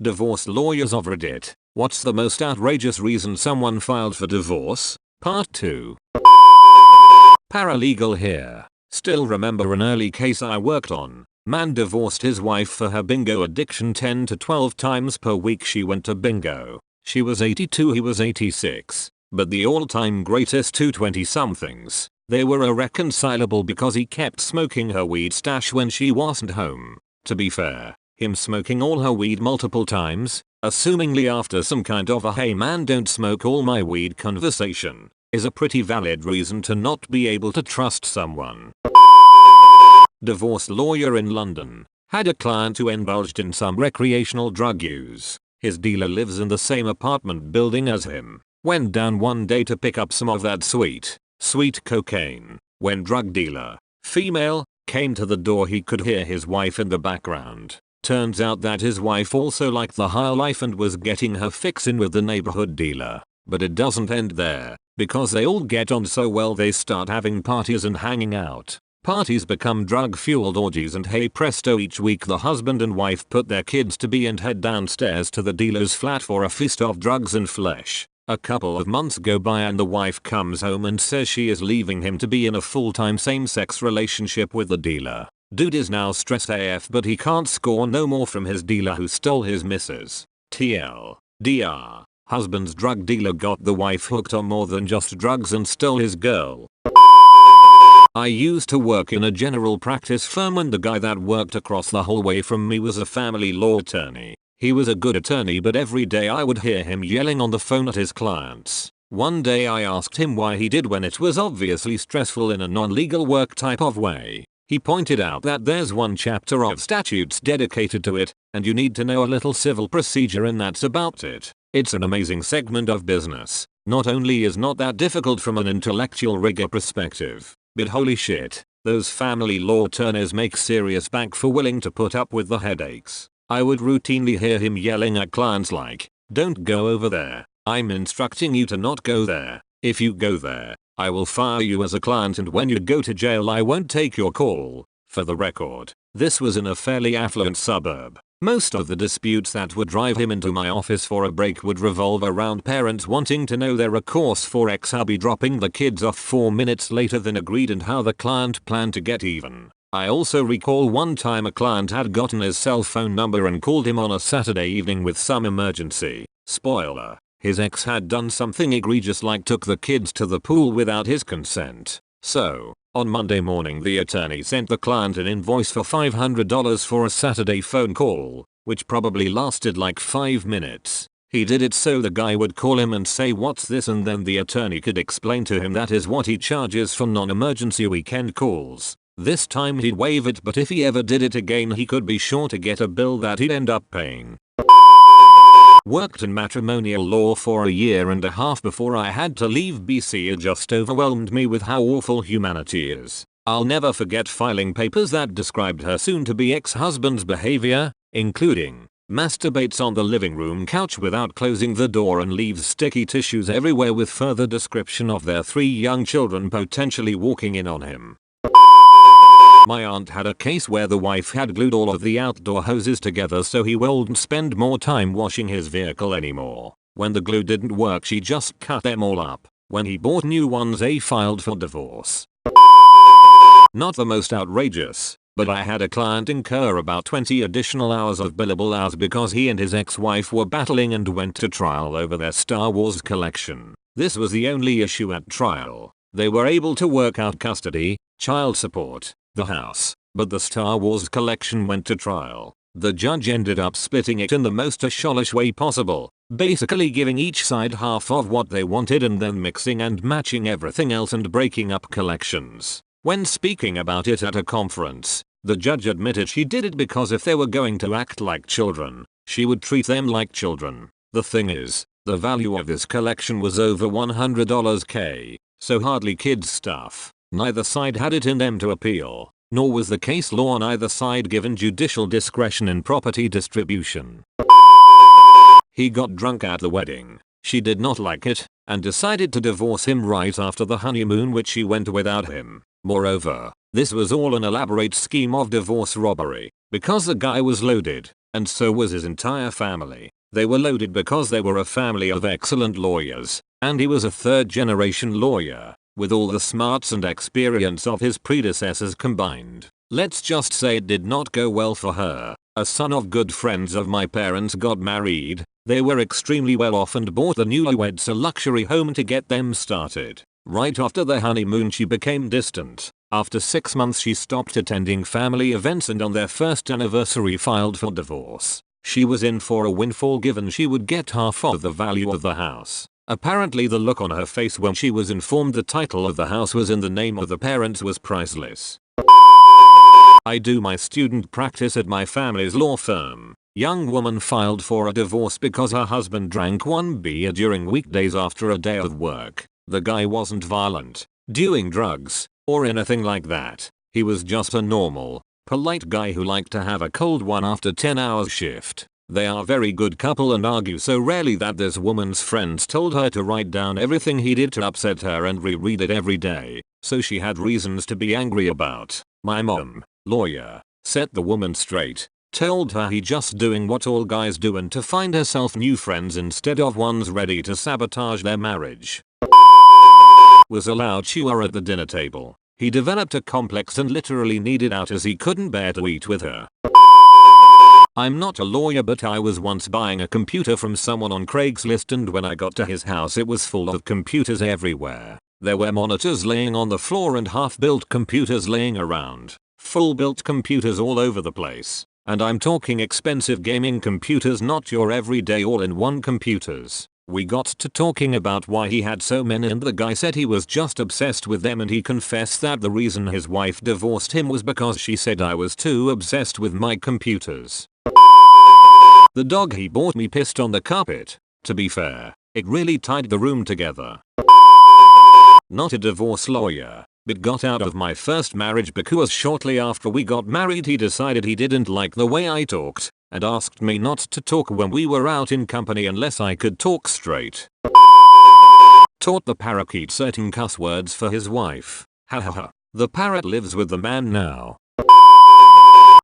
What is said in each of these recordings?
Divorce lawyers of Reddit. What's the most outrageous reason someone filed for divorce? Part 2. Paralegal here. Still remember an early case I worked on. Man divorced his wife for her bingo addiction 10 to 12 times per week she went to bingo. She was 82, he was 86. But the all-time greatest two 20-somethings. They were irreconcilable because he kept smoking her weed stash when she wasn't home. To be fair, him smoking all her weed multiple times, assumingly after some kind of a "hey man don't smoke all my weed" conversation, is a pretty valid reason to not be able to trust someone. Divorce lawyer in London had a client who indulged in some recreational drug use. His dealer lives in the same apartment building as him. Went down one day to pick up some of that sweet cocaine. When drug dealer, female, came to the door he could hear his wife in the background. Turns out that his wife also liked the high life and was getting her fix in with the neighborhood dealer. But it doesn't end there, because they all get on so well they start having parties and hanging out. Parties become drug-fueled orgies and hey presto, each week the husband and wife put their kids to bed and head downstairs to the dealer's flat for a feast of drugs and flesh. A couple of months go by and the wife comes home and says she is leaving him to be in a full-time same-sex relationship with the dealer. Dude is now stressed AF but he can't score no more from his dealer who stole his missus. TLDR. Husband's drug dealer got the wife hooked on more than just drugs and stole his girl. I used to work in a general practice firm and the guy that worked across the hallway from me was a family law attorney. He was a good attorney but every day I would hear him yelling on the phone at his clients. One day I asked him why he did when it was obviously stressful in a non-legal work type of way. He pointed out that there's one chapter of statutes dedicated to it, and you need to know a little civil procedure and that's about it. It's an amazing segment of business. Not only is not that difficult from an intellectual rigor perspective, but holy shit, those family law attorneys make serious bank for willing to put up with the headaches. I would routinely hear him yelling at clients like, "Don't go over there. I'm instructing you to not go there. If you go there, I will fire you as a client and when you go to jail I won't take your call." For the record, this was in a fairly affluent suburb. Most of the disputes that would drive him into my office for a break would revolve around parents wanting to know their recourse for ex-hubby dropping the kids off 4 minutes later than agreed and how the client planned to get even. I also recall one time a client had gotten his cell phone number and called him on a Saturday evening with some emergency. Spoiler. His ex had done something egregious like took the kids to the pool without his consent. So, on Monday morning the attorney sent the client an invoice for $500 for a Saturday phone call, which probably lasted like 5 minutes. He did it so the guy would call him and say what's this and then the attorney could explain to him that is what he charges for non-emergency weekend calls. This time he'd waive it but if he ever did it again he could be sure to get a bill that he'd end up paying. Worked in matrimonial law for a year and a half before I had to leave BC. It just overwhelmed me with how awful humanity is. I'll never forget filing papers that described her soon-to-be ex-husband's behavior, including masturbates on the living room couch without closing the door and leaves sticky tissues everywhere with further description of their 3 young children potentially walking in on him. My aunt had a case where the wife had glued all of the outdoor hoses together so he wouldn't spend more time washing his vehicle anymore. When the glue didn't work she just cut them all up. When he bought new ones they filed for divorce. Not the most outrageous, but I had a client incur about 20 additional hours of billable hours because he and his ex-wife were battling and went to trial over their Star Wars collection. This was the only issue at trial. They were able to work out custody, child support, the house, but the Star Wars collection went to trial. The judge ended up splitting it in the most asholish way possible, basically giving each side half of what they wanted and then mixing and matching everything else and breaking up collections. When speaking about it at a conference, the judge admitted she did it because if they were going to act like children, she would treat them like children. The thing is, the value of this collection was over $100K, so hardly kids stuff. Neither side had it in them to appeal, nor was the case law on either side given judicial discretion in property distribution. He got drunk at the wedding. She did not like it, and decided to divorce him right after the honeymoon which she went without him. Moreover, this was all an elaborate scheme of divorce robbery, because the guy was loaded, and so was his entire family. They were loaded because they were a family of excellent lawyers, and he was a third-generation lawyer, with all the smarts and experience of his predecessors combined. Let's just say it did not go well for her. A son of good friends of my parents got married. They were extremely well off and bought the newlyweds a luxury home to get them started. Right after the honeymoon she became distant. After 6 months she stopped attending family events and on their first anniversary filed for divorce. She was in for a windfall given she would get half of the value of the house. Apparently the look on her face when she was informed the title of the house was in the name of the parents was priceless. I do my student practice at my family's law firm. Young woman filed for a divorce because her husband drank one beer during weekdays after a day of work. The guy wasn't violent, doing drugs, or anything like that. He was just a normal, polite guy who liked to have a cold one after 10 hours shift. They are a very good couple and argue so rarely that this woman's friends told her to write down everything he did to upset her and reread it every day, so she had reasons to be angry about. My mom, lawyer, set the woman straight, told her he just doing what all guys do and to find herself new friends instead of ones ready to sabotage their marriage. Was allowed chewer at the dinner table. He developed a complex and literally needed out as he couldn't bear to eat with her. I'm not a lawyer but I was once buying a computer from someone on Craigslist and when I got to his house it was full of computers everywhere. There were monitors laying on the floor and half-built computers laying around. Full-built computers all over the place. And I'm talking expensive gaming computers, not your everyday all-in-one computers. We got to talking about why he had so many and the guy said he was just obsessed with them and he confessed that the reason his wife divorced him was because she said I was too obsessed with my computers. The dog he bought me pissed on the carpet. To be fair, it really tied the room together. Not a divorce lawyer, but got out of my first marriage because shortly after we got married he decided he didn't like the way I talked and asked me not to talk when we were out in company unless I could talk straight. Taught the parakeet certain cuss words for his wife. Hahaha. The parrot lives with the man now.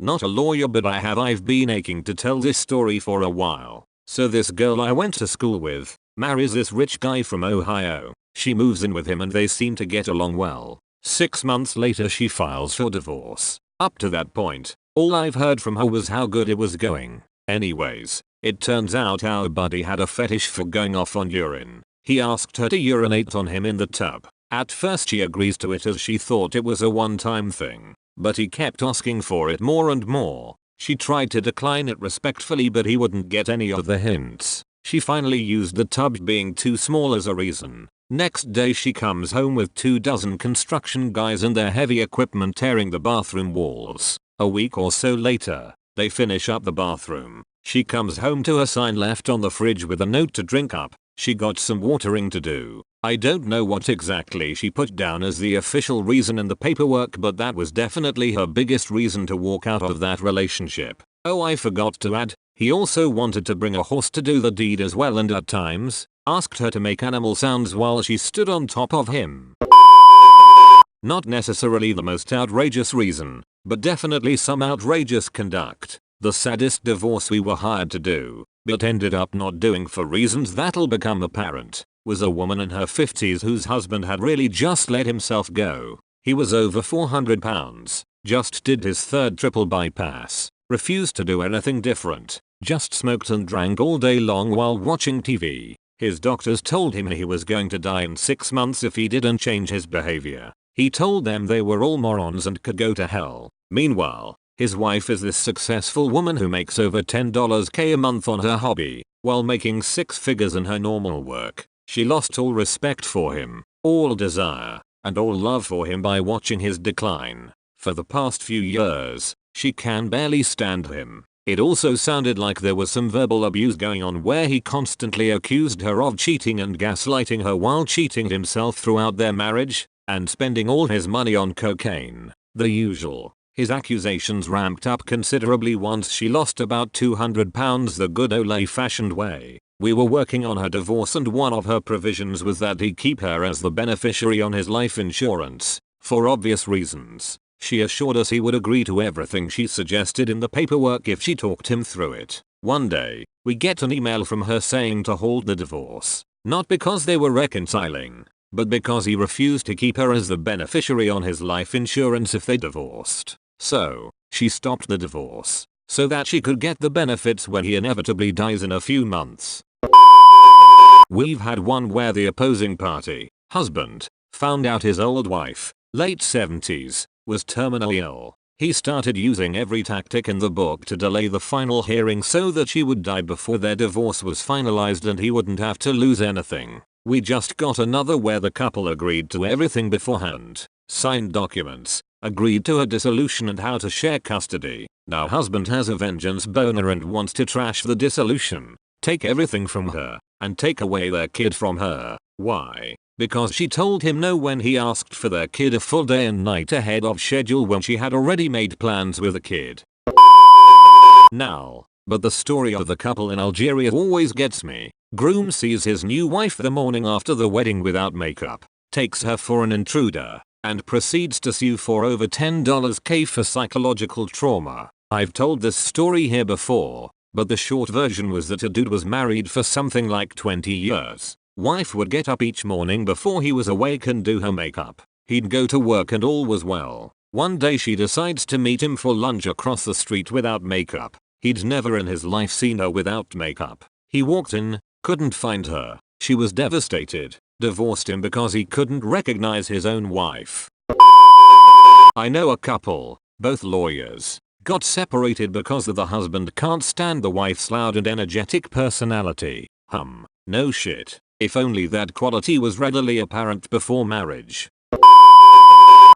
Not a lawyer but I've been aching to tell this story for a while. So this girl I went to school with marries this rich guy from Ohio. She moves in with him and they seem to get along well. 6 months later she files for divorce. Up to that point, all I've heard from her was how good it was going. Anyways, it turns out our buddy had a fetish for going off on urine. He asked her to urinate on him in the tub. At first she agrees to it as she thought it was a one-time thing. But he kept asking for it more and more. She tried to decline it respectfully but he wouldn't get any of the hints. She finally used the tub being too small as a reason. Next day she comes home with 24 construction guys and their heavy equipment tearing the bathroom walls. A week or so later, they finish up the bathroom. She comes home to a sign left on the fridge with a note to drink up. She got some watering to do. I don't know what exactly she put down as the official reason in the paperwork but that was definitely her biggest reason to walk out of that relationship. Oh, I forgot to add, he also wanted to bring a horse to do the deed as well and at times, asked her to make animal sounds while she stood on top of him. Not necessarily the most outrageous reason, but definitely some outrageous conduct. The saddest divorce we were hired to do, but ended up not doing for reasons that'll become apparent, was a woman in her 50s whose husband had really just let himself go. He was over 400 pounds, just did his third triple bypass, refused to do anything different, just smoked and drank all day long while watching TV. His doctors told him he was going to die in 6 months if he didn't change his behavior. He told them they were all morons and could go to hell. Meanwhile, his wife is this successful woman who makes over $10K a month on her hobby, while making 6 figures in her normal work. She lost all respect for him, all desire, and all love for him by watching his decline. For the past few years, she can barely stand him. It also sounded like there was some verbal abuse going on where he constantly accused her of cheating and gaslighting her while cheating himself throughout their marriage, and spending all his money on cocaine. The usual. His accusations ramped up considerably once she lost about 200 pounds the good old-fashioned way. We were working on her divorce and one of her provisions was that he keep her as the beneficiary on his life insurance, for obvious reasons. She assured us he would agree to everything she suggested in the paperwork if she talked him through it. One day, we get an email from her saying to hold the divorce. Not because they were reconciling, but because he refused to keep her as the beneficiary on his life insurance if they divorced. So, she stopped the divorce, so that she could get the benefits when he inevitably dies in a few months. We've had one where the opposing party, husband, found out his old wife, late 70s, was terminally ill. He started using every tactic in the book to delay the final hearing so that she would die before their divorce was finalized and he wouldn't have to lose anything. We just got another where the couple agreed to everything beforehand, signed documents, agreed to a dissolution and how to share custody. Now husband has a vengeance boner and wants to trash the dissolution, take everything from her, and take away their kid from her. Why? Because she told him no when he asked for their kid a full day and night ahead of schedule when she had already made plans with the kid. Now, but the story of the couple in Algeria always gets me. Groom sees his new wife the morning after the wedding without makeup, takes her for an intruder, and proceeds to sue for over $10K for psychological trauma. I've told this story here before, but the short version was that a dude was married for something like 20 years. Wife would get up each morning before he was awake and do her makeup. He'd go to work and all was well. One day she decides to meet him for lunch across the street without makeup. He'd never in his life seen her without makeup. He walked in, couldn't find her. She was devastated. Divorced him because he couldn't recognize his own wife. I know a couple, both lawyers, got separated because the husband can't stand the wife's loud and energetic personality. No shit. If only that quality was readily apparent before marriage.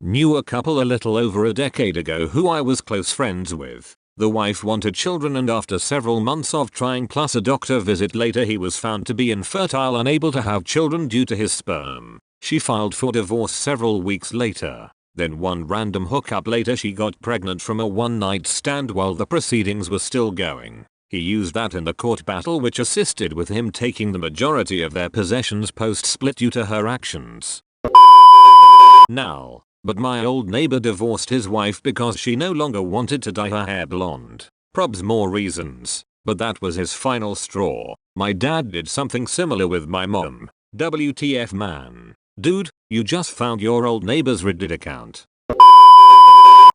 Knew a couple a little over a decade ago who I was close friends with. The wife wanted children and after several months of trying plus a doctor visit later he was found to be infertile, unable to have children due to his sperm. She filed for divorce several weeks later. Then one random hookup later she got pregnant from a one-night stand while the proceedings were still going. He used that in the court battle which assisted with him taking the majority of their possessions post-split due to her actions. Now, but my old neighbor divorced his wife because she no longer wanted to dye her hair blonde. Probs more reasons, but that was his final straw. My dad did something similar with my mom. WTF man. Dude, you just found your old neighbor's Reddit account.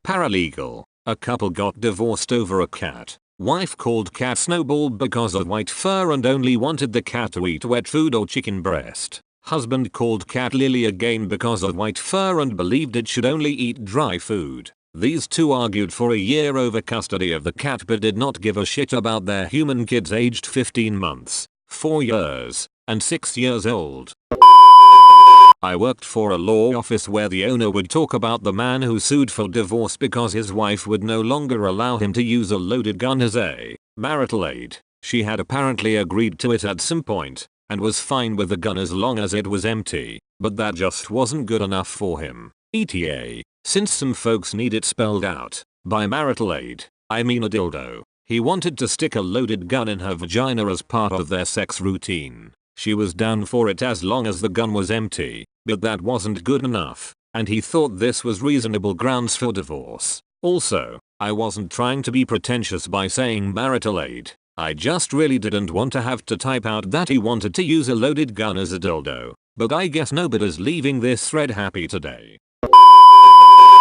Paralegal. A couple got divorced over a cat. Wife called cat Snowball because of white fur and only wanted the cat to eat wet food or chicken breast. Husband called cat Lily again because of white fur and believed it should only eat dry food. These two argued for a year over custody of the cat but did not give a shit about their human kids aged 15 months, 4 years, and 6 years old. I worked for a law office where the owner would talk about the man who sued for divorce because his wife would no longer allow him to use a loaded gun as a marital aid. She had apparently agreed to it at some point and was fine with the gun as long as it was empty, but that just wasn't good enough for him. ETA, since some folks need it spelled out. By marital aid, I mean a dildo. He wanted to stick a loaded gun in her vagina as part of their sex routine. She was down for it as long as the gun was empty, but that wasn't good enough, and he thought this was reasonable grounds for divorce. Also, I wasn't trying to be pretentious by saying marital aid. I just really didn't want to have to type out that he wanted to use a loaded gun as a dildo. But I guess nobody's leaving this thread happy today.